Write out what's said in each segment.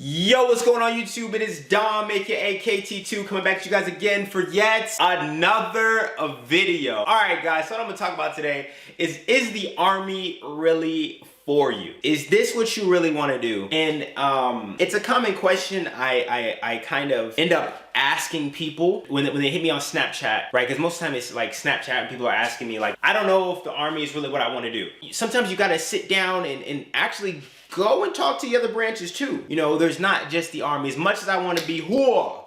Yo, what's going on YouTube? It is Dom, aka KT2, coming back to you guys again for yet another video. Alright guys, so what I'm going to talk about today is the Army really for you? Is this what you really want to do? And it's a common question I kind of end up asking people when they hit me on Snapchat, right? Because most of the time it's like Snapchat and people are asking me like, I don't know if the Army is really what I want to do. Sometimes you got to sit down and actually go and talk to the other branches too. You know, there's not just the Army. As much as I want to be,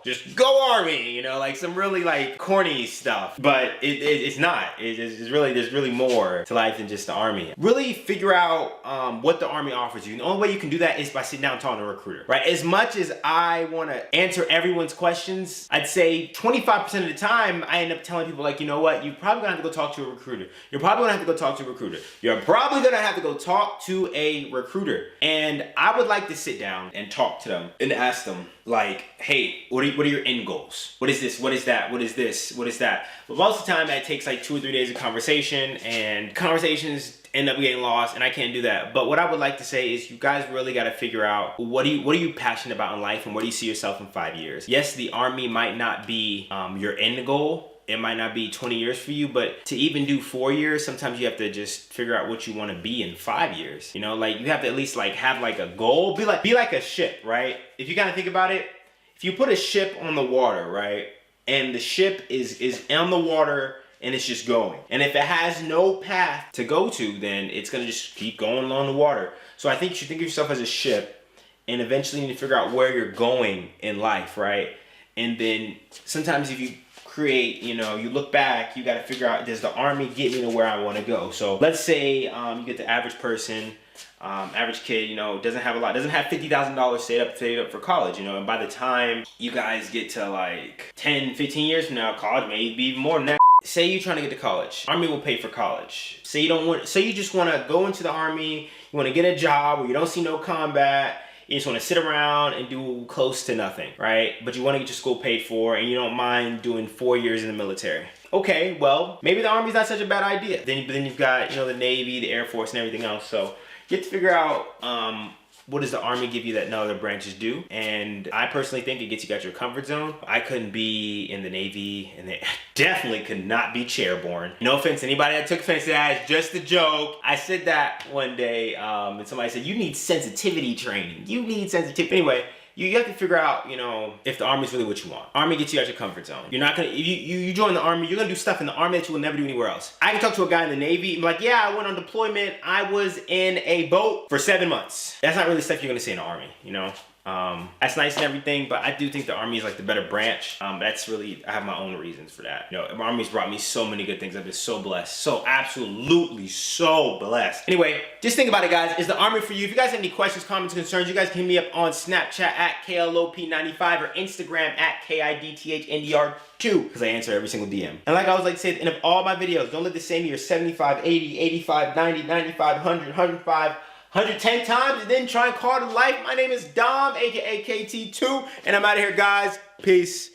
just go Army, you know, like some really like corny stuff. But it's not. It's really, there's really more to life than just the Army. Really figure out what the Army offers you. And the only way you can do that is by sitting down and talking to a recruiter, right? As much as I want to answer everyone's questions, I'd say 25% of the time I end up telling people like, you know what, you're probably gonna have to go talk to a recruiter. You're probably gonna have to go talk to a recruiter. You're probably gonna have to go talk to a recruiter. And I would like to sit down and talk to them and ask them like, hey, what are your end goals? What is this? What is that? What is this? What is that? But most of the time that takes like 2 or 3 days of conversation, and conversations end up getting lost, and I can't do that. But what I would like to say is you guys really got to figure out what are you passionate about in life, and where do you see yourself in 5 years? Yes, the Army might not be your end goal. It might not be 20 years for you, but to even do 4 years, sometimes you have to just figure out what you want to be in 5 years. You know, like you have to at least like have like a goal. Be like a ship, right? If you kind of think about it, if you put a ship on the water, right? And the ship is on the water and it's just going. And if it has no path to go to, then it's gonna just keep going along the water. So I think you should think of yourself as a ship, and eventually you need to figure out where you're going in life, right? And then sometimes if you create, you know, you look back, you got to figure out, does the Army get me to where I want to go? So let's say you get the average person, average kid, you know, doesn't have $50,000 saved up for college, you know, and by the time you guys get to like 10, 15 years from now, college may be even more than that. Say you're trying to get to college, Army will pay for college. Say you just want to go into the Army, you want to get a job where you don't see no combat. You just want to sit around and do close to nothing, right? But you want to get your school paid for, and you don't mind doing 4 years in the military. Okay, well, maybe the Army's not such a bad idea. Then you've got, you know, the Navy, the Air Force, and everything else. So you have to figure out what does the Army give you that no other branches do? And I personally think it gets you out your comfort zone. I couldn't be in the Navy, and I definitely could not be chairborne. No offense to anybody that took offense to that, it's just a joke. I said that one day, and somebody said, you need sensitivity training. You need sensitivity. Anyway, you have to figure out, you know, if the Army is really what you want. Army gets you out your comfort zone. You're not gonna, you join the Army, you're gonna do stuff in the Army that you will never do anywhere else. I can talk to a guy in the Navy and be like, yeah, I went on deployment. I was in a boat for 7 months. That's not really stuff you're gonna see in the Army, you know? That's nice and everything, but I do think the Army is like the better branch. That's really, I have my own reasons for that. You know, the Army's brought me so many good things. I've been so blessed, so absolutely so blessed. Anyway, just think about it, guys. Is the Army for you? If you guys have any questions, comments, concerns, you guys can hit me up on Snapchat at KLOP95 or Instagram at KIDTHNDR2, because I answer every single DM. And like I always like to say at the end of all my videos, don't live the same year 75, 80, 85, 90, 95, 100, 105, 110 times, and then try and call it life. My name is Dom, aka KT2, and I'm out of here, guys. Peace.